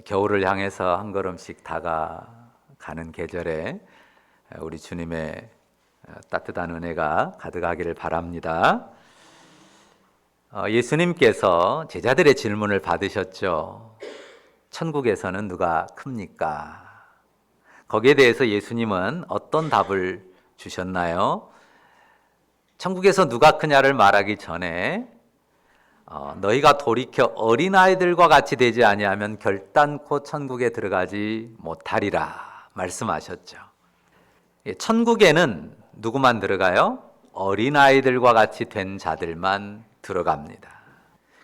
겨울을 향해서 한 걸음씩 다가가는 계절에 우리 주님의 따뜻한 은혜가 가득하기를 바랍니다. 예수님께서 제자들의 질문을 받으셨죠. 천국에서는 누가 큽니까? 거기에 대해서 예수님은 어떤 답을 주셨나요? 천국에서 누가 크냐를 말하기 전에 너희가 돌이켜 어린아이들과 같이 되지 아니하면 결단코 천국에 들어가지 못하리라 말씀하셨죠. 천국에는 누구만 들어가요? 어린아이들과 같이 된 자들만 들어갑니다.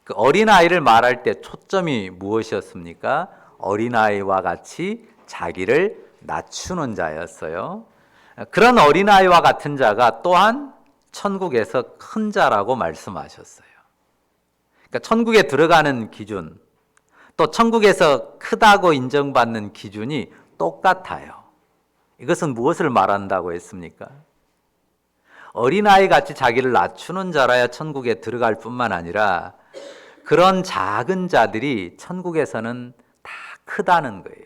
그 어린아이를 말할 때 초점이 무엇이었습니까? 어린아이와 같이 자기를 낮추는 자였어요. 그런 어린아이와 같은 자가 또한 천국에서 큰 자라고 말씀하셨어요. 그러니까 천국에 들어가는 기준, 또 천국에서 크다고 인정받는 기준이 똑같아요. 이것은 무엇을 말한다고 했습니까? 어린아이 같이 자기를 낮추는 자라야 천국에 들어갈 뿐만 아니라 그런 작은 자들이 천국에서는 다 크다는 거예요.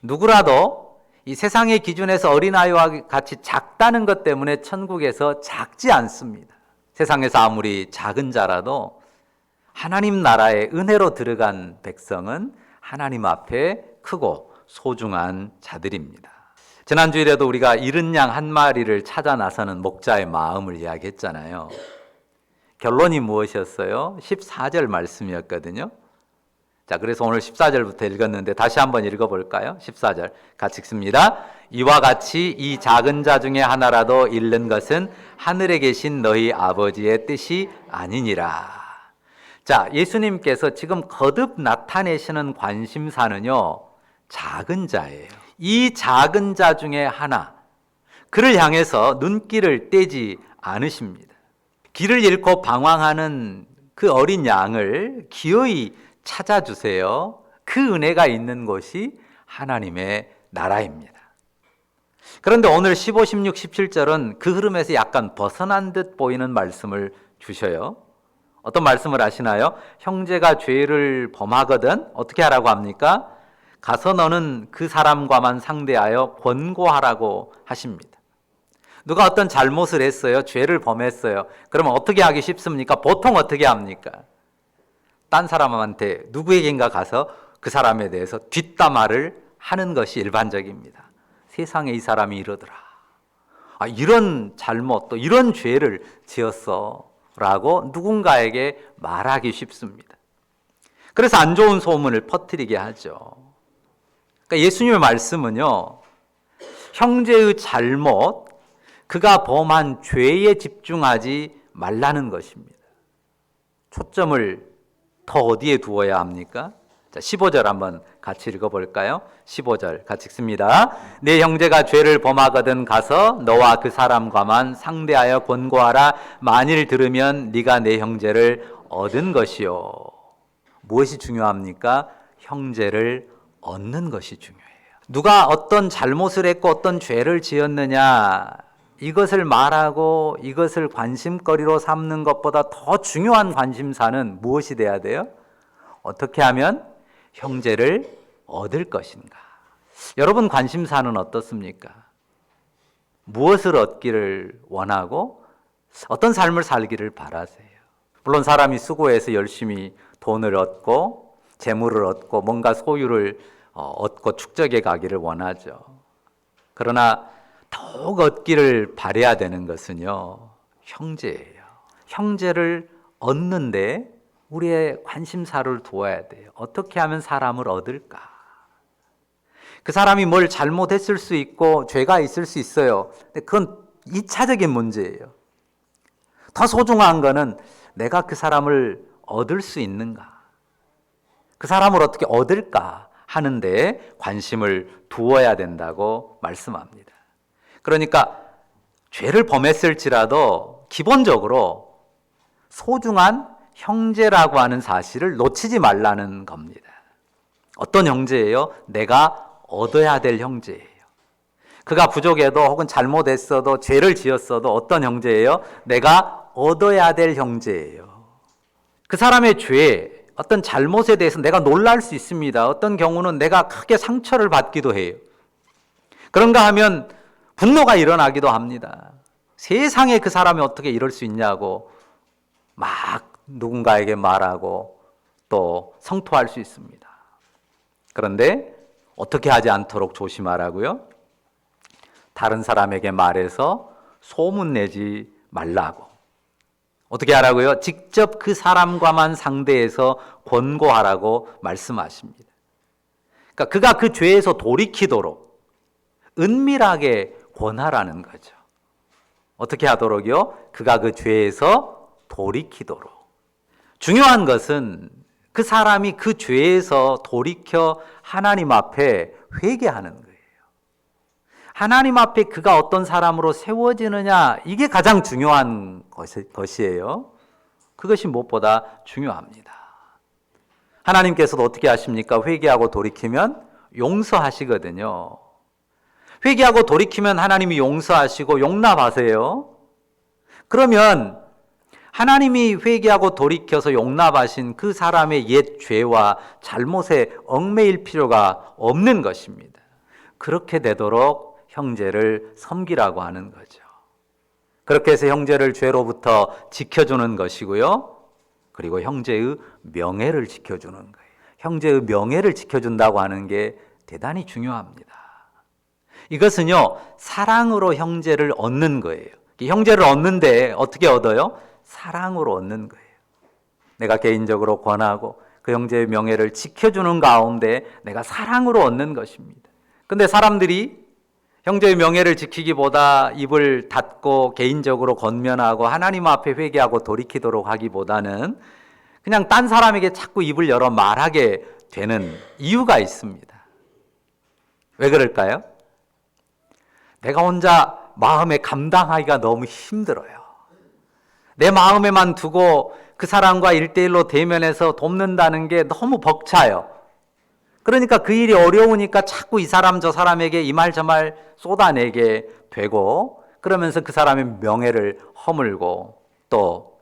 누구라도 이 세상의 기준에서 어린아이와 같이 작다는 것 때문에 천국에서 작지 않습니다. 세상에서 아무리 작은 자라도 하나님 나라에 은혜로 들어간 백성은 하나님 앞에 크고 소중한 자들입니다. 지난주일에도 우리가 잃은 양 한 마리를 찾아 나서는 목자의 마음을 이야기했잖아요. 결론이 무엇이었어요? 14절 말씀이었거든요. 자, 그래서 오늘 14절부터 읽었는데 다시 한번 읽어볼까요? 14절 같이 읽습니다. 이와 같이 이 작은 자 중에 하나라도 잃는 것은 하늘에 계신 너희 아버지의 뜻이 아니니라. 자, 예수님께서 지금 거듭 나타내시는 관심사는요, 작은 자예요. 이 작은 자 중에 하나, 그를 향해서 눈길을 떼지 않으십니다. 길을 잃고 방황하는 그 어린 양을 기어이 찾아주세요. 그 은혜가 있는 곳이 하나님의 나라입니다. 그런데 오늘 15, 16, 17절은 그 흐름에서 약간 벗어난 듯 보이는 말씀을 주셔요. 어떤 말씀을 하시나요? 형제가 죄를 범하거든 어떻게 하라고 합니까? 가서 너는 그 사람과만 상대하여 권고하라고 하십니다. 누가 어떤 잘못을 했어요? 죄를 범했어요. 그러면 어떻게 하기 쉽습니까? 보통 어떻게 합니까? 딴 사람한테 누구에겐가 가서 그 사람에 대해서 뒷담화를 하는 것이 일반적입니다. 세상에 이 사람이 이러더라. 이런 잘못 또 이런 죄를 지었어 라고 누군가에게 말하기 쉽습니다. 그래서 안 좋은 소문을 퍼뜨리게 하죠. 그러니까 예수님의 말씀은요, 형제의 잘못, 그가 범한 죄에 집중하지 말라는 것입니다. 초점을 더 어디에 두어야 합니까? 자, 15절 한번 같이 읽어볼까요? 15절 같이 읽습니다. 내 형제가 죄를 범하거든 가서 너와 그 사람과만 상대하여 권고하라. 만일 들으면 네가 내 형제를 얻은 것이요. 무엇이 중요합니까? 형제를 얻는 것이 중요해요. 누가 어떤 잘못을 했고 어떤 죄를 지었느냐, 이것을 말하고 이것을 관심거리로 삼는 것보다 더 중요한 관심사는 무엇이 돼야 돼요? 어떻게 하면 형제를 얻을 것인가? 여러분 관심사는 어떻습니까? 무엇을 얻기를 원하고 어떤 삶을 살기를 바라세요? 물론 사람이 수고해서 열심히 돈을 얻고 재물을 얻고 뭔가 소유를 얻고 축적해 가기를 원하죠. 그러나 더욱 얻기를 바라야 되는 것은요, 형제예요. 형제를 얻는데 우리의 관심사를 두어야 돼요. 어떻게 하면 사람을 얻을까? 그 사람이 뭘 잘못했을 수 있고 죄가 있을 수 있어요. 근데 그건 2차적인 문제예요. 더 소중한 거는 내가 그 사람을 얻을 수 있는가? 그 사람을 어떻게 얻을까 하는데 관심을 두어야 된다고 말씀합니다. 그러니까 죄를 범했을지라도 기본적으로 소중한 형제라고 하는 사실을 놓치지 말라는 겁니다. 어떤 형제예요? 내가 얻어야 될 형제예요. 그가 부족해도 혹은 잘못했어도 죄를 지었어도 어떤 형제예요? 내가 얻어야 될 형제예요. 그 사람의 죄, 어떤 잘못에 대해서 내가 놀랄 수 있습니다. 어떤 경우는 내가 크게 상처를 받기도 해요. 그런가 하면 분노가 일어나기도 합니다. 세상에 그 사람이 어떻게 이럴 수 있냐고 막 누군가에게 말하고 또 성토할 수 있습니다. 그런데 어떻게 하지 않도록 조심하라고요? 다른 사람에게 말해서 소문내지 말라고. 어떻게 하라고요? 직접 그 사람과만 상대해서 권고하라고 말씀하십니다. 그러니까 그가 그 죄에서 돌이키도록 은밀하게 권하라는 거죠. 어떻게 하도록요? 그가 그 죄에서 돌이키도록. 중요한 것은 그 사람이 그 죄에서 돌이켜 하나님 앞에 회개하는 거예요. 하나님 앞에 그가 어떤 사람으로 세워지느냐, 이게 가장 중요한 것이에요. 그것이 무엇보다 중요합니다. 하나님께서도 어떻게 하십니까? 회개하고 돌이키면 용서하시거든요. 회개하고 돌이키면 하나님이 용서하시고 용납하세요. 그러면 하나님이 회개하고 돌이켜서 용납하신 그 사람의 옛 죄와 잘못에 얽매일 필요가 없는 것입니다. 그렇게 되도록 형제를 섬기라고 하는 거죠. 그렇게 해서 형제를 죄로부터 지켜주는 것이고요. 그리고 형제의 명예를 지켜주는 거예요. 형제의 명예를 지켜준다고 하는 게 대단히 중요합니다. 이것은요, 사랑으로 형제를 얻는 거예요. 형제를 얻는데 어떻게 얻어요? 사랑으로 얻는 거예요. 내가 개인적으로 권하고 그 형제의 명예를 지켜주는 가운데 내가 사랑으로 얻는 것입니다. 근데 사람들이 형제의 명예를 지키기보다 입을 닫고 개인적으로 권면하고 하나님 앞에 회개하고 돌이키도록 하기보다는 그냥 딴 사람에게 자꾸 입을 열어 말하게 되는 이유가 있습니다. 왜 그럴까요? 내가 혼자 마음에 감당하기가 너무 힘들어요. 내 마음에만 두고 그 사람과 1대1로 대면해서 돕는다는 게 너무 벅차요. 그러니까 그 일이 어려우니까 자꾸 이 사람 저 사람에게 이 말 저 말 쏟아내게 되고, 그러면서 그 사람의 명예를 허물고 또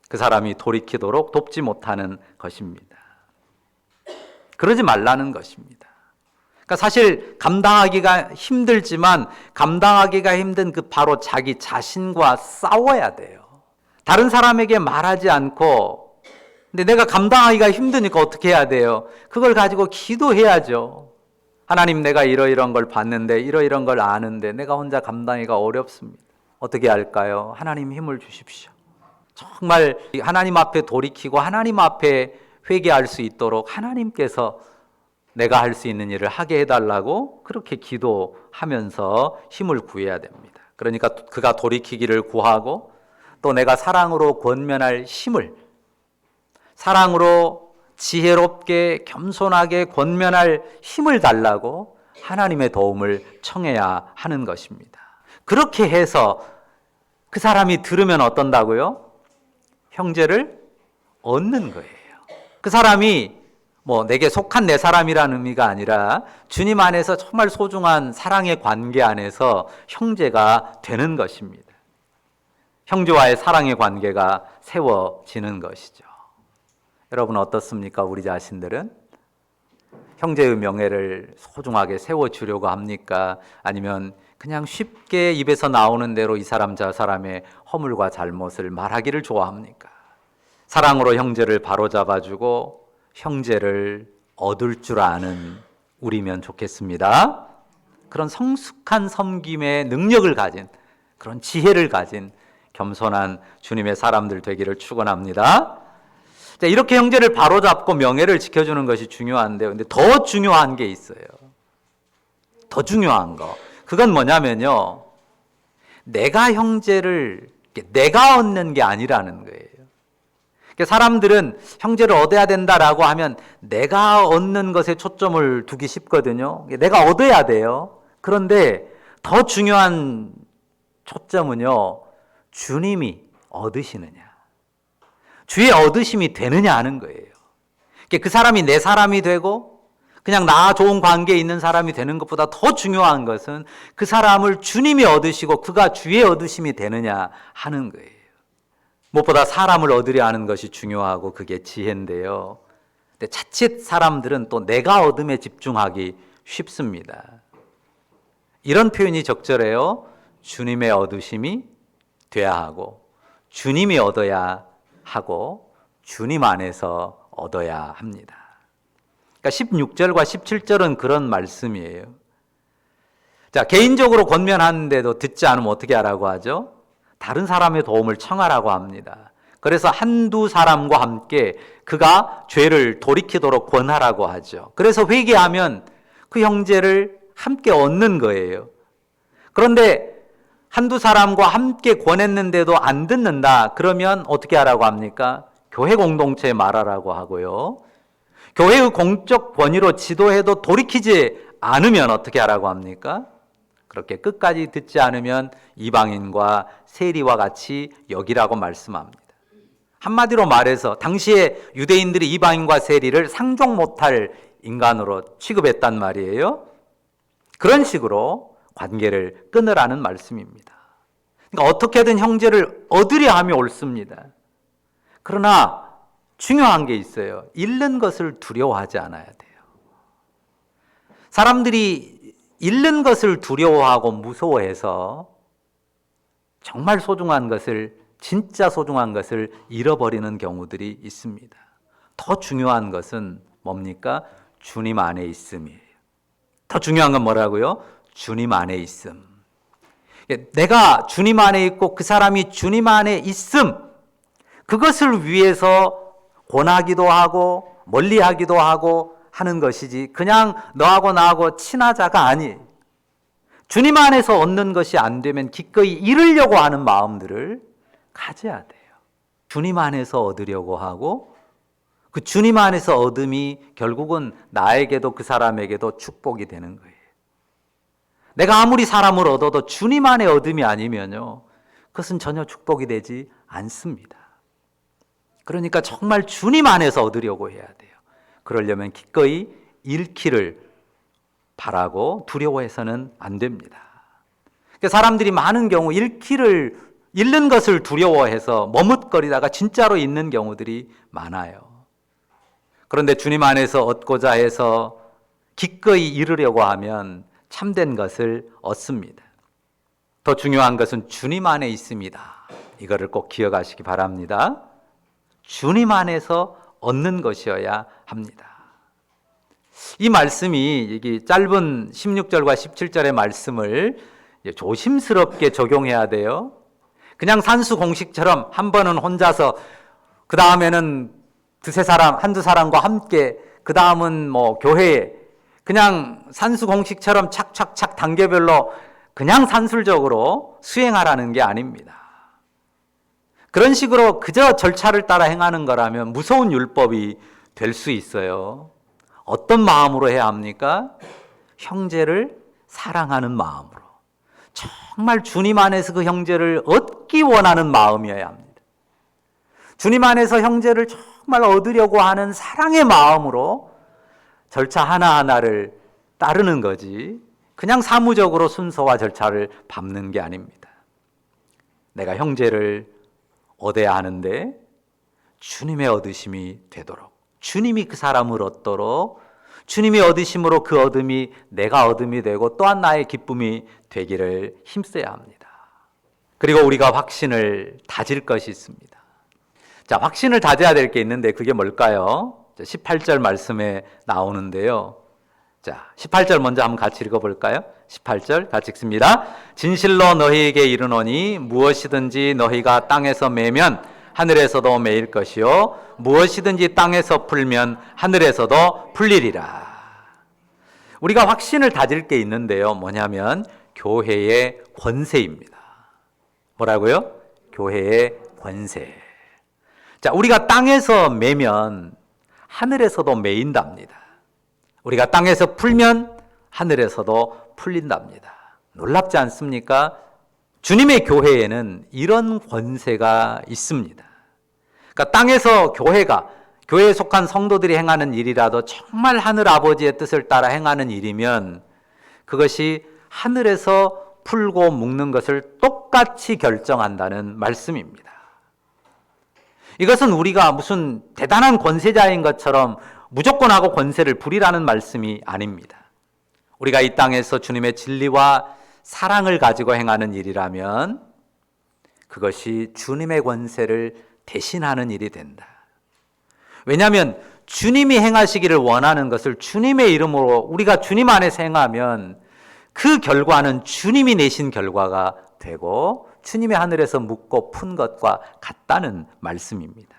그 사람이 돌이키도록 돕지 못하는 것입니다. 그러지 말라는 것입니다. 그러니까 사실 감당하기가 힘들지만 감당하기가 힘든 그 바로 자기 자신과 싸워야 돼요. 다른 사람에게 말하지 않고, 근데 내가 감당하기가 힘드니까 어떻게 해야 돼요? 그걸 가지고 기도해야죠. 하나님, 내가 이러이러한 걸 봤는데 이러이러한 걸 아는데 내가 혼자 감당하기가 어렵습니다. 어떻게 할까요? 하나님 힘을 주십시오. 정말 하나님 앞에 돌이키고 하나님 앞에 회개할 수 있도록 하나님께서 내가 할 수 있는 일을 하게 해달라고 그렇게 기도하면서 힘을 구해야 됩니다. 그러니까 그가 돌이키기를 구하고 또 내가 사랑으로 권면할 힘을, 사랑으로 지혜롭게 겸손하게 권면할 힘을 달라고 하나님의 도움을 청해야 하는 것입니다. 그렇게 해서 그 사람이 들으면 어떤다고요? 형제를 얻는 거예요. 그 사람이 내게 속한 내 사람이라는 의미가 아니라 주님 안에서 정말 소중한 사랑의 관계 안에서 형제가 되는 것입니다. 형제와의 사랑의 관계가 세워지는 것이죠. 여러분 어떻습니까? 우리 자신들은 형제의 명예를 소중하게 세워주려고 합니까? 아니면 그냥 쉽게 입에서 나오는 대로 이 사람 저 사람의 허물과 잘못을 말하기를 좋아합니까? 사랑으로 형제를 바로잡아주고 형제를 얻을 줄 아는 우리면 좋겠습니다. 그런 성숙한 섬김의 능력을 가진, 그런 지혜를 가진 겸손한 주님의 사람들 되기를 축원합니다. 이렇게 형제를 바로잡고 명예를 지켜주는 것이 중요한데요. 근데 더 중요한 게 있어요. 더 중요한 거. 그건 뭐냐면요, 내가 형제를 내가 얻는 게 아니라는 거예요. 사람들은 형제를 얻어야 된다라고 하면 내가 얻는 것에 초점을 두기 쉽거든요. 내가 얻어야 돼요. 그런데 더 중요한 초점은요, 주님이 얻으시느냐, 주의 얻으심이 되느냐 하는 거예요. 그 사람이 내 사람이 되고 그냥 나 좋은 관계에 있는 사람이 되는 것보다 더 중요한 것은 그 사람을 주님이 얻으시고 그가 주의 얻으심이 되느냐 하는 거예요. 무엇보다 사람을 얻으려 하는 것이 중요하고 그게 지혜인데요. 근데 자칫 사람들은 또 내가 얻음에 집중하기 쉽습니다. 이런 표현이 적절해요. 주님의 얻으심이 돼야 하고, 주님이 얻어야 하고, 주님 안에서 얻어야 합니다. 그러니까 16절과 17절은 그런 말씀이에요. 자, 개인적으로 권면하는데도 듣지 않으면 어떻게 하라고 하죠? 다른 사람의 도움을 청하라고 합니다. 그래서 한두 사람과 함께 그가 죄를 돌이키도록 권하라고 하죠. 그래서 회개하면 그 형제를 함께 얻는 거예요. 그런데 한두 사람과 함께 권했는데도 안 듣는다. 그러면 어떻게 하라고 합니까? 교회 공동체에 말하라고 하고요. 교회의 공적 권위로 지도해도 돌이키지 않으면 어떻게 하라고 합니까? 그렇게 끝까지 듣지 않으면 이방인과 세리와 같이 여기라고 말씀합니다. 한마디로 말해서 당시에 유대인들이 이방인과 세리를 상종 못할 인간으로 취급했단 말이에요. 그런 식으로 관계를 끊으라는 말씀입니다. 그러니까 어떻게든 형제를 얻으려 하면 옳습니다. 그러나 중요한 게 있어요. 잃는 것을 두려워하지 않아야 돼요. 사람들이 잃는 것을 두려워하고 무서워해서 정말 소중한 것을, 진짜 소중한 것을 잃어버리는 경우들이 있습니다. 더 중요한 것은 뭡니까? 주님 안에 있음이에요. 더 중요한 건 뭐라고요? 주님 안에 있음. 내가 주님 안에 있고 그 사람이 주님 안에 있음, 그것을 위해서 권하기도 하고 멀리하기도 하고 하는 것이지 그냥 너하고 나하고 친하자가 아니에요. 주님 안에서 얻는 것이 안 되면 기꺼이 잃으려고 하는 마음들을 가져야 돼요. 주님 안에서 얻으려고 하고 그 주님 안에서 얻음이 결국은 나에게도 그 사람에게도 축복이 되는 거예요. 내가 아무리 사람을 얻어도 주님 안에 얻음이 아니면요, 그것은 전혀 축복이 되지 않습니다. 그러니까 정말 주님 안에서 얻으려고 해야 돼요. 그러려면 기꺼이 잃기를 바라고 두려워해서는 안 됩니다. 사람들이 많은 경우 잃는 것을 두려워해서 머뭇거리다가 진짜로 잃는 경우들이 많아요. 그런데 주님 안에서 얻고자 해서 기꺼이 잃으려고 하면 참된 것을 얻습니다. 더 중요한 것은 주님 안에 있습니다. 이거를 꼭 기억하시기 바랍니다. 주님 안에서 얻는 것이어야 합니다. 이 말씀이 이게 짧은 16절과 17절의 말씀을 조심스럽게 적용해야 돼요. 그냥 산수 공식처럼 한 번은 혼자서, 그 다음에는 한두 사람과 함께, 그 다음은 교회에, 그냥 산수 공식처럼 착착착 단계별로 그냥 산술적으로 수행하라는 게 아닙니다. 그런 식으로 그저 절차를 따라 행하는 거라면 무서운 율법이 될 수 있어요. 어떤 마음으로 해야 합니까? 형제를 사랑하는 마음으로. 정말 주님 안에서 그 형제를 얻기 원하는 마음이어야 합니다. 주님 안에서 형제를 정말 얻으려고 하는 사랑의 마음으로 절차 하나하나를 따르는 거지, 그냥 사무적으로 순서와 절차를 밟는 게 아닙니다. 내가 형제를 얻어야 하는데 주님의 얻으심이 되도록, 주님이 그 사람을 얻도록, 주님이 얻으심으로 그 얻음이 내가 얻음이 되고 또한 나의 기쁨이 되기를 힘써야 합니다. 그리고 우리가 확신을 다질 것이 있습니다. 자, 확신을 다져야 될 게 있는데 그게 뭘까요? 18절 말씀에 나오는데요. 자, 18절 먼저 한번 같이 읽어볼까요? 18절 같이 읽습니다. 진실로 너희에게 이르노니 무엇이든지 너희가 땅에서 매면 하늘에서도 매일 것이요 무엇이든지 땅에서 풀면 하늘에서도 풀리리라. 우리가 확신을 다질 게 있는데요. 뭐냐면 교회의 권세입니다. 뭐라고요? 교회의 권세. 자, 우리가 땅에서 매면 하늘에서도 매인답니다. 우리가 땅에서 풀면 하늘에서도 풀린답니다. 놀랍지 않습니까? 주님의 교회에는 이런 권세가 있습니다. 그러니까 땅에서 교회에 속한 성도들이 행하는 일이라도 정말 하늘 아버지의 뜻을 따라 행하는 일이면 그것이 하늘에서 풀고 묶는 것을 똑같이 결정한다는 말씀입니다. 이것은 우리가 무슨 대단한 권세자인 것처럼 무조건 하고 권세를 부리라는 말씀이 아닙니다. 우리가 이 땅에서 주님의 진리와 사랑을 가지고 행하는 일이라면 그것이 주님의 권세를 대신하는 일이 된다. 왜냐하면 주님이 행하시기를 원하는 것을 주님의 이름으로 우리가 주님 안에서 행하면 그 결과는 주님이 내신 결과가 되고 주님의 하늘에서 묻고 푼 것과 같다는 말씀입니다.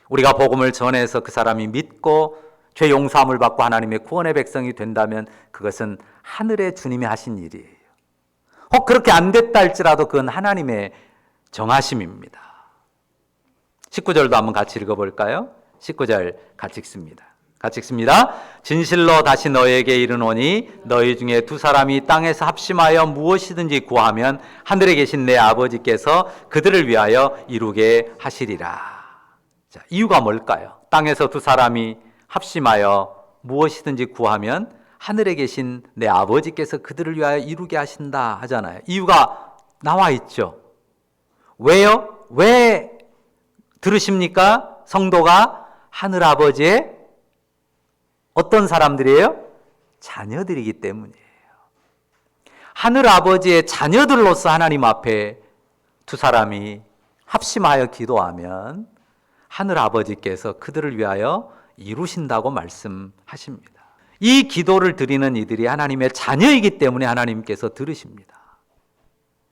우리가 복음을 전해서 그 사람이 믿고 죄 용서함을 받고 하나님의 구원의 백성이 된다면 그것은 하늘의 주님이 하신 일이에요. 혹 그렇게 안 됐다 할지라도 그건 하나님의 정하심입니다. 19절도 한번 같이 읽어볼까요? 19절 같이 읽습니다. 같이 읽습니다. 진실로 다시 너에게 이르노니 너희 중에 두 사람이 땅에서 합심하여 무엇이든지 구하면 하늘에 계신 내 아버지께서 그들을 위하여 이루게 하시리라. 자, 이유가 뭘까요? 땅에서 두 사람이 합심하여 무엇이든지 구하면 하늘에 계신 내 아버지께서 그들을 위하여 이루게 하신다 하잖아요. 이유가 나와 있죠. 왜요? 왜 들으십니까? 성도가 하늘 아버지의 어떤 사람들이에요? 자녀들이기 때문이에요. 하늘 아버지의 자녀들로서 하나님 앞에 두 사람이 합심하여 기도하면 하늘 아버지께서 그들을 위하여 이루신다고 말씀하십니다. 이 기도를 드리는 이들이 하나님의 자녀이기 때문에 하나님께서 들으십니다.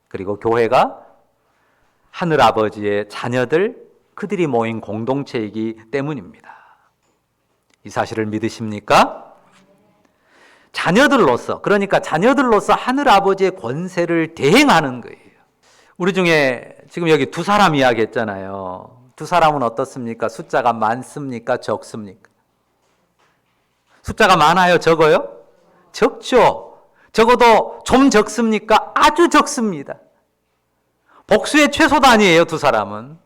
그리고 교회가 하늘 아버지의 자녀들, 그들이 모인 공동체이기 때문입니다. 이 사실을 믿으십니까? 자녀들로서, 그러니까 자녀들로서 하늘 아버지의 권세를 대행하는 거예요. 우리 중에 지금 여기 두 사람 이야기했잖아요. 두 사람은 어떻습니까? 숫자가 많습니까? 적습니까? 숫자가 많아요? 적어요? 적죠. 적어도 좀 적습니까? 아주 적습니다. 복수의 최소 단위예요, 두 사람은.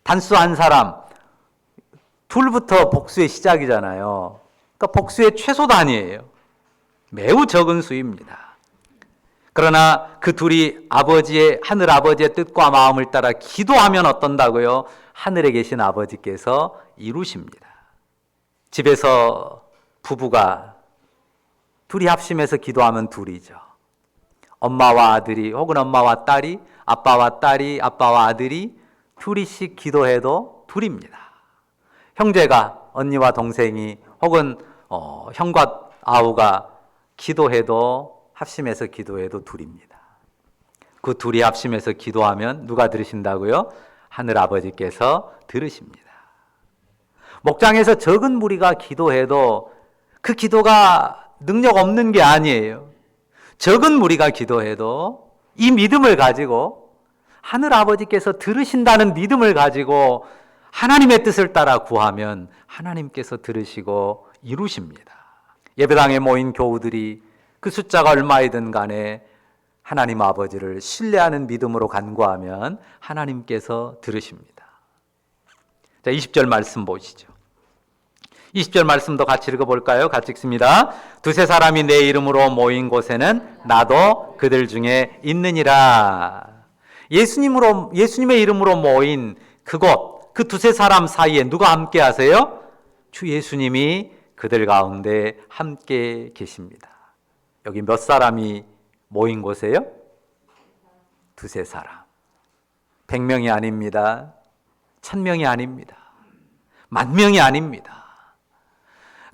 단수 한 사람, 둘부터 복수의 시작이잖아요. 그러니까 복수의 최소 단위예요. 매우 적은 수입니다. 그러나 그 둘이 하늘 아버지의 뜻과 마음을 따라 기도하면 어떤다고요? 하늘에 계신 아버지께서 이루십니다. 집에서 부부가 둘이 합심해서 기도하면 둘이죠. 엄마와 아들이 혹은 엄마와 딸이, 아빠와 딸이, 아빠와 아들이 둘이씩 기도해도 둘입니다. 형제가, 언니와 동생이 혹은 형과 아우가 기도해도 합심해서 기도해도 둘입니다. 그 둘이 합심해서 기도하면 누가 들으신다고요? 하늘 아버지께서 들으십니다. 목장에서 적은 무리가 기도해도 그 기도가 능력 없는 게 아니에요. 적은 무리가 기도해도 이 믿음을 가지고 하늘 아버지께서 들으신다는 믿음을 가지고 하나님의 뜻을 따라 구하면 하나님께서 들으시고 이루십니다. 예배당에 모인 교우들이 그 숫자가 얼마이든 간에 하나님 아버지를 신뢰하는 믿음으로 간구하면 하나님께서 들으십니다. 자, 20절 말씀 보시죠. 20절 말씀도 같이 읽어볼까요? 같이 읽습니다. 두세 사람이 내 이름으로 모인 곳에는 나도 그들 중에 있느니라. 예수님의 이름으로 모인 그곳, 그 두세 사람 사이에 누가 함께 하세요? 주 예수님이 그들 가운데 함께 계십니다. 여기 몇 사람이 모인 곳이에요? 두세 사람. 100명이 아닙니다. 1000명이 아닙니다. 10,000명이 아닙니다.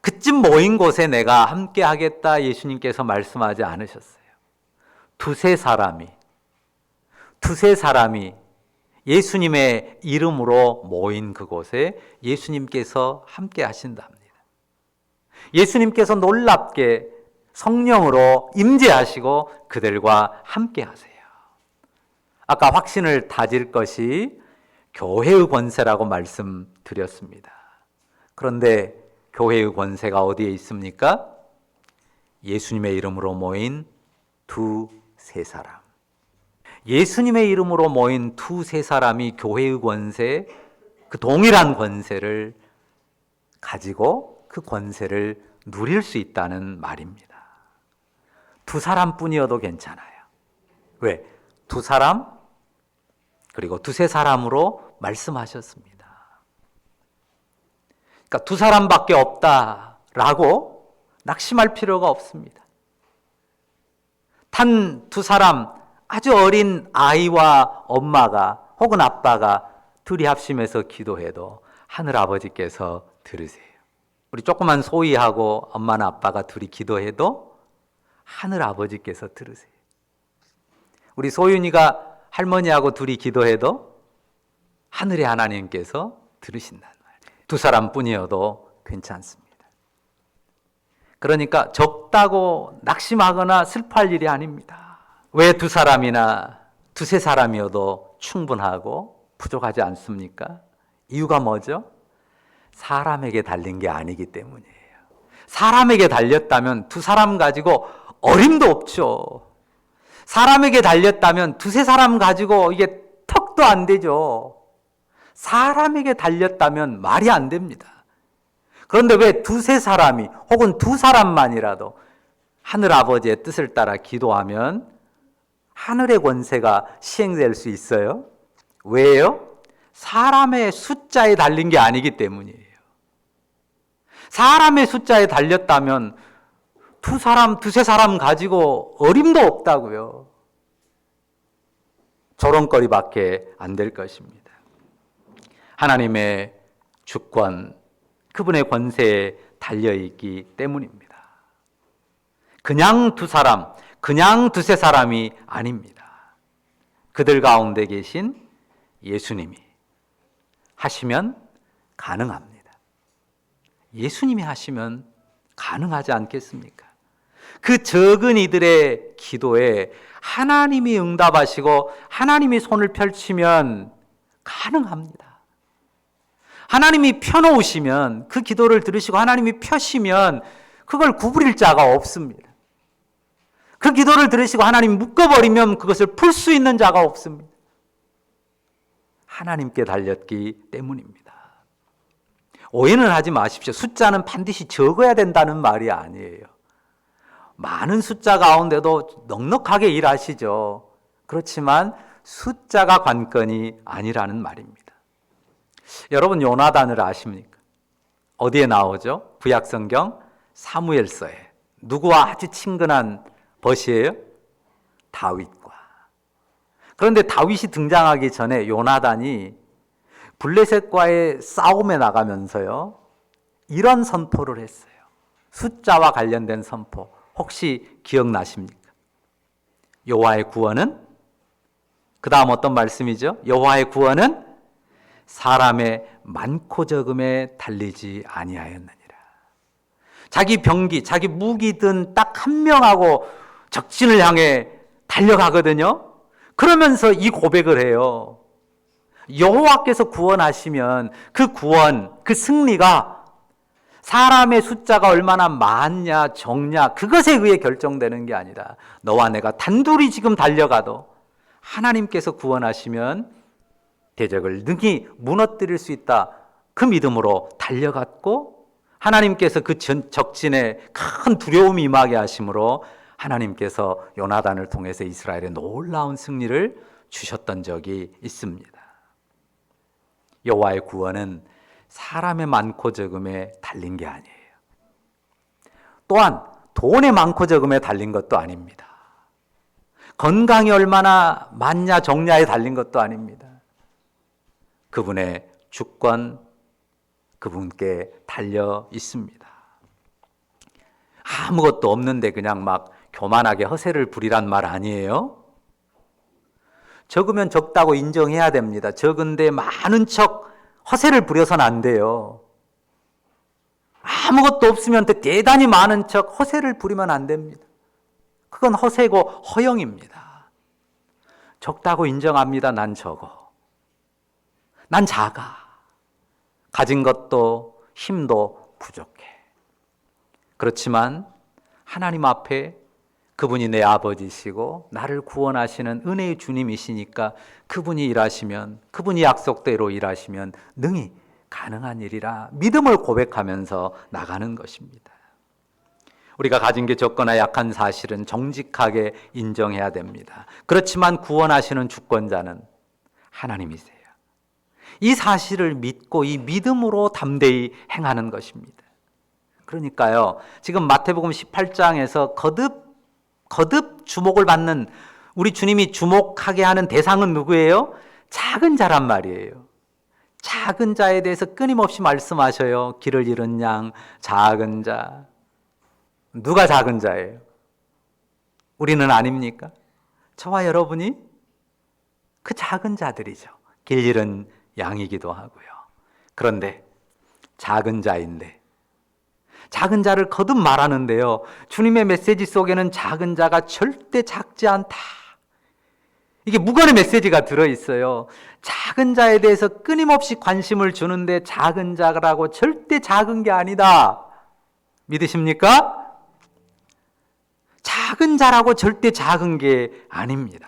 그쯤 모인 곳에 내가 함께 하겠다 예수님께서 말씀하지 않으셨어요. 두세 사람이 예수님의 이름으로 모인 그곳에 예수님께서 함께 하신답니다. 예수님께서 놀랍게 성령으로 임재하시고 그들과 함께 하세요. 아까 확신을 다질 것이 교회의 권세라고 말씀드렸습니다. 그런데 교회의 권세가 어디에 있습니까? 예수님의 이름으로 모인 두세 사람. 예수님의 이름으로 모인 두세 사람이 교회의 권세, 그 동일한 권세를 가지고 그 권세를 누릴 수 있다는 말입니다. 두 사람뿐이어도 괜찮아요. 왜? 두 사람 그리고 두세 사람으로 말씀하셨습니다. 그러니까 그러니까 두 사람밖에 없다라고 낙심할 필요가 없습니다. 단 두 사람, 아주 어린 아이와 엄마가 혹은 아빠가 둘이 합심해서 기도해도 하늘 아버지께서 들으세요. 우리 조그만 소희하고 엄마나 아빠가 둘이 기도해도 하늘 아버지께서 들으세요. 우리 소윤이가 할머니하고 둘이 기도해도 하늘의 하나님께서 들으신단 말이에요. 두 사람뿐이어도 괜찮습니다. 그러니까 적다고 낙심하거나 슬퍼할 일이 아닙니다. 왜 두 사람이나 두세 사람이어도 충분하고 부족하지 않습니까? 이유가 뭐죠? 사람에게 달린 게 아니기 때문이에요. 사람에게 달렸다면 두 사람 가지고 어림도 없죠. 사람에게 달렸다면 두세 사람 가지고 이게 턱도 안 되죠. 사람에게 달렸다면 말이 안 됩니다. 그런데 왜 두세 사람이 혹은 두 사람만이라도 하늘 아버지의 뜻을 따라 기도하면 하늘의 권세가 시행될 수 있어요? 왜요? 사람의 숫자에 달린 게 아니기 때문이에요. 사람의 숫자에 달렸다면 두 사람, 두세 사람 가지고 어림도 없다고요. 조롱거리밖에 안 될 것입니다. 하나님의 주권, 그분의 권세에 달려있기 때문입니다. 그냥 두 사람, 그냥 두세 사람이 아닙니다. 그들 가운데 계신 예수님이 하시면 가능합니다. 예수님이 하시면 가능하지 않겠습니까? 그 적은 이들의 기도에 하나님이 응답하시고 하나님이 손을 펼치면 가능합니다. 하나님이 펴놓으시면, 그 기도를 들으시고 하나님이 펴시면 그걸 구부릴 자가 없습니다. 그 기도를 들으시고 하나님 묶어버리면 그것을 풀 수 있는 자가 없습니다. 하나님께 달렸기 때문입니다. 오해는 하지 마십시오. 숫자는 반드시 적어야 된다는 말이 아니에요. 많은 숫자 가운데도 넉넉하게 일하시죠. 그렇지만 숫자가 관건이 아니라는 말입니다. 여러분, 요나단을 아십니까? 어디에 나오죠? 구약성경 사무엘서에. 누구와 아주 친근한 벗이에요? 다윗과. 그런데 다윗이 등장하기 전에 요나단이 블레셋과의 싸움에 나가면서요, 이런 선포를 했어요. 숫자와 관련된 선포. 혹시 기억나십니까? 여호와의 구원은, 그 다음 어떤 말씀이죠? 여호와의 구원은 사람의 많고 적음에 달리지 아니하였느니라. 자기 병기, 자기 무기든 딱 한 명하고 적진을 향해 달려가거든요. 그러면서 이 고백을 해요. 여호와께서 구원하시면 그 구원, 그 승리가 사람의 숫자가 얼마나 많냐 적냐 그것에 의해 결정되는 게 아니라 너와 내가 단둘이 지금 달려가도 하나님께서 구원하시면 대적을 능히 무너뜨릴 수 있다. 그 믿음으로 달려갔고 하나님께서 그 적진에 큰 두려움이 임하게 하심으로 하나님께서 요나단을 통해서 이스라엘에 놀라운 승리를 주셨던 적이 있습니다. 여호와의 구원은 사람의 많고 적음에 달린 게 아니에요. 또한 돈의 많고 적음에 달린 것도 아닙니다. 건강이 얼마나 많냐 적냐에 달린 것도 아닙니다. 그분의 주권, 그분께 달려 있습니다. 아무것도 없는데 그냥 막 교만하게 허세를 부리란 말 아니에요? 적으면 적다고 인정해야 됩니다. 적은데 많은 척 허세를 부려서는 안 돼요. 아무것도 없으면 대단히 많은 척 허세를 부리면 안 됩니다. 그건 허세고 허영입니다. 적다고 인정합니다. 난 적어. 난 작아. 가진 것도 힘도 부족해. 그렇지만 하나님 앞에 그분이 내 아버지시고 나를 구원하시는 은혜의 주님이시니까 그분이 일하시면, 그분이 약속대로 일하시면 능히 가능한 일이라 믿음을 고백하면서 나가는 것입니다. 우리가 가진 게 적거나 약한 사실은 정직하게 인정해야 됩니다. 그렇지만 구원하시는 주권자는 하나님이세요. 이 사실을 믿고 이 믿음으로 담대히 행하는 것입니다. 그러니까요, 지금 마태복음 18장에서 거듭 주목을 받는, 우리 주님이 주목하게 하는 대상은 누구예요? 작은 자란 말이에요. 작은 자에 대해서 끊임없이 말씀하셔요. 길을 잃은 양, 작은 자. 누가 작은 자예요? 우리는 아닙니까? 저와 여러분이 그 작은 자들이죠. 길 잃은 양이기도 하고요. 그런데 작은 자인데, 작은 자를 거듭 말하는데요, 주님의 메시지 속에는 작은 자가 절대 작지 않다, 이게 무관의 메시지가 들어있어요. 작은 자에 대해서 끊임없이 관심을 주는데 작은 자라고 절대 작은 게 아니다. 믿으십니까? 작은 자라고 절대 작은 게 아닙니다.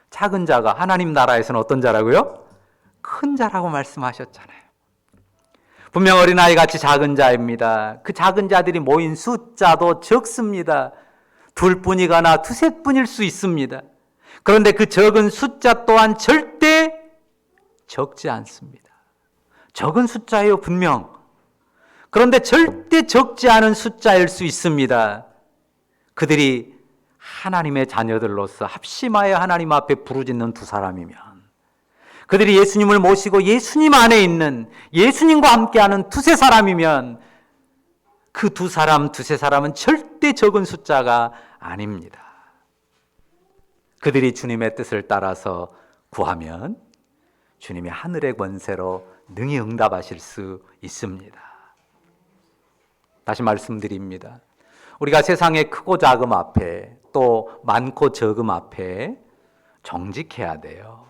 작은 자가 하나님 나라에서는 어떤 자라고요? 큰 자라고 말씀하셨잖아요. 분명 어린아이 같이 작은 자입니다. 그 작은 자들이 모인 숫자도 적습니다. 둘뿐이거나 두셋뿐일 수 있습니다. 그런데 그 적은 숫자 또한 절대 적지 않습니다. 적은 숫자예요, 분명. 그런데 절대 적지 않은 숫자일 수 있습니다. 그들이 하나님의 자녀들로서 합심하여 하나님 앞에 부르짖는 두 사람이면, 그들이 예수님을 모시고 예수님 안에 있는, 예수님과 함께하는 두세 사람이면, 그 두 사람, 두세 사람은 절대 적은 숫자가 아닙니다. 그들이 주님의 뜻을 따라서 구하면 주님이 하늘의 권세로 능히 응답하실 수 있습니다. 다시 말씀드립니다. 우리가 세상의 크고 작음 앞에, 또 많고 적음 앞에 정직해야 돼요.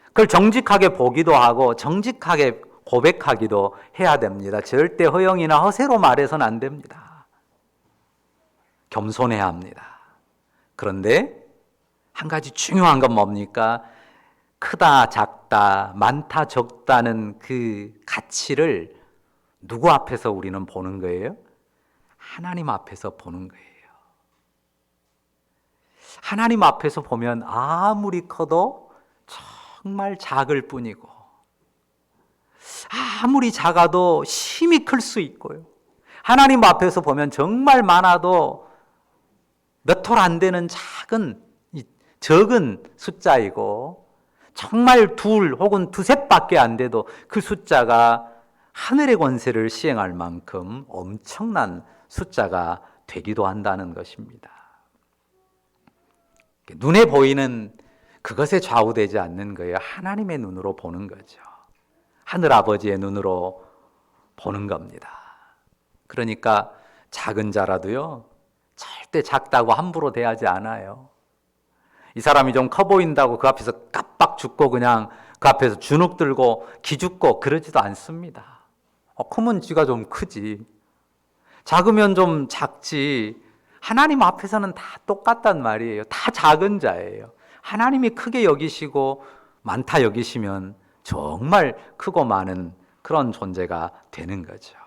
그걸 정직하게 보기도 하고 정직하게 고백하기도 해야 됩니다. 절대 허영이나 허세로 말해서는 안 됩니다. 겸손해야 합니다. 그런데 한 가지 중요한 건 뭡니까? 크다 작다, 많다 적다는 그 가치를 누구 앞에서 우리는 보는 거예요? 하나님 앞에서 보는 거예요. 하나님 앞에서 보면 아무리 커도 정말 작을 뿐이고, 아무리 작아도 심히 클 수 있고요. 하나님 앞에서 보면 정말 많아도 몇 톨 안 되는 적은 숫자이고, 정말 둘 혹은 두셋밖에 안 돼도 그 숫자가 하늘의 권세를 시행할 만큼 엄청난 숫자가 되기도 한다는 것입니다. 눈에 보이는 그것에 좌우되지 않는 거예요. 하나님의 눈으로 보는 거죠. 하늘 아버지의 눈으로 보는 겁니다. 그러니까 작은 자라도요, 절대 작다고 함부로 대하지 않아요. 이 사람이 좀 커 보인다고 그 앞에서 깜빡 죽고 그냥 그 앞에서 주눅 들고 기죽고 그러지도 않습니다. 크면 지가 좀 크지, 작으면 좀 작지, 하나님 앞에서는 다 똑같단 말이에요. 다 작은 자예요. 하나님이 크게 여기시고 많다 여기시면 정말 크고 많은 그런 존재가 되는 거죠.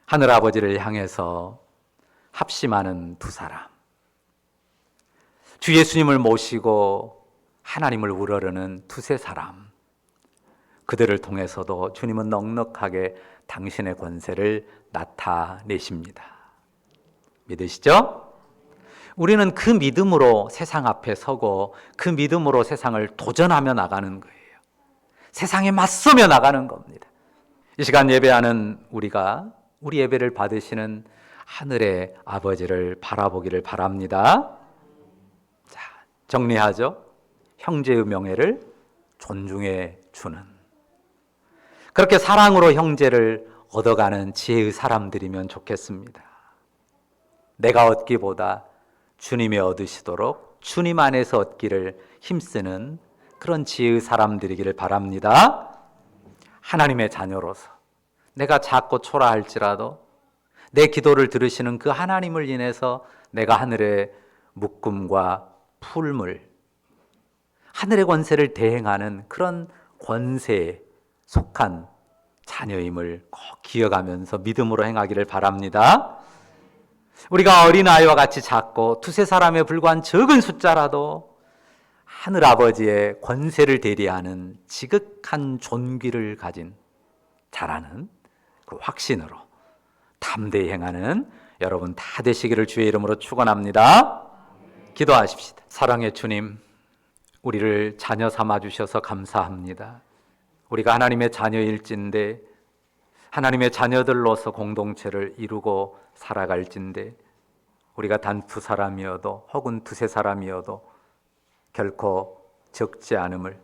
하늘아버지를 향해서 합심하는 두 사람, 주 예수님을 모시고 하나님을 우러르는 두세 사람, 그들을 통해서도 주님은 넉넉하게 당신의 권세를 나타내십니다. 믿으시죠? 우리는 그 믿음으로 세상 앞에 서고 그 믿음으로 세상을 도전하며 나가는 거예요. 세상에 맞서며 나가는 겁니다. 이 시간 예배하는 우리가 우리 예배를 받으시는 하늘의 아버지를 바라보기를 바랍니다. 자, 정리하죠. 형제의 명예를 존중해 주는, 그렇게 사랑으로 형제를 얻어가는 지혜의 사람들이면 좋겠습니다. 내가 얻기보다 주님이 얻으시도록 주님 안에서 얻기를 힘쓰는 그런 지혜의 사람들이기를 바랍니다. 하나님의 자녀로서 내가 작고 초라할지라도 내 기도를 들으시는 그 하나님을 인해서 내가 하늘의 묶음과 풀물, 하늘의 권세를 대행하는 그런 권세에 속한 자녀임을 꼭 기억하면서 믿음으로 행하기를 바랍니다. 우리가 어린아이와 같이 작고 두세 사람에 불과한 적은 숫자라도 하늘 아버지의 권세를 대리하는 지극한 존귀를 가진 자라는 그 확신으로 담대히 행하는 여러분 다 되시기를 주의 이름으로 축원합니다. 기도하십시다. 사랑의 주님, 우리를 자녀 삼아 주셔서 감사합니다. 우리가 하나님의 자녀일진데 하나님의 자녀들로서 공동체를 이루고 살아갈진데 우리가 단 두 사람이어도 혹은 두세 사람이어도 결코 적지 않음을,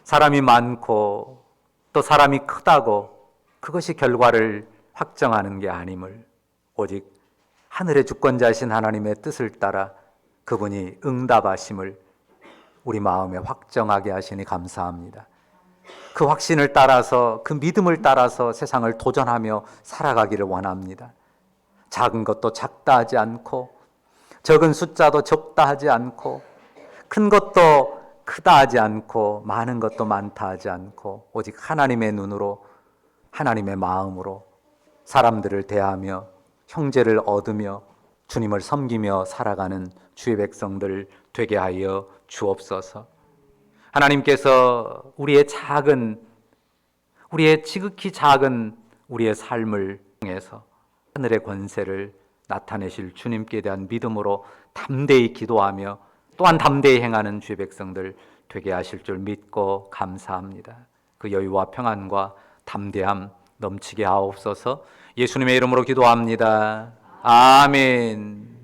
사람이 많고 또 사람이 크다고 그것이 결과를 확정하는 게 아님을, 오직 하늘의 주권자이신 하나님의 뜻을 따라 그분이 응답하심을 우리 마음에 확정하게 하시니 감사합니다. 그 확신을 따라서, 그 믿음을 따라서 세상을 도전하며 살아가기를 원합니다. 작은 것도 작다 하지 않고 적은 숫자도 적다 하지 않고 큰 것도 크다 하지 않고 많은 것도 많다 하지 않고 오직 하나님의 눈으로, 하나님의 마음으로 사람들을 대하며 형제를 얻으며 주님을 섬기며 살아가는 주의 백성들 되게 하여 주옵소서. 하나님께서 우리의 지극히 작은 우리의 삶을 통해서 하늘의 권세를 나타내실 주님께 대한 믿음으로 담대히 기도하며 또한 담대히 행하는 주의 백성들 되게 하실 줄 믿고 감사합니다. 그 여유와 평안과 담대함 넘치게 하옵소서. 예수님의 이름으로 기도합니다. 아멘.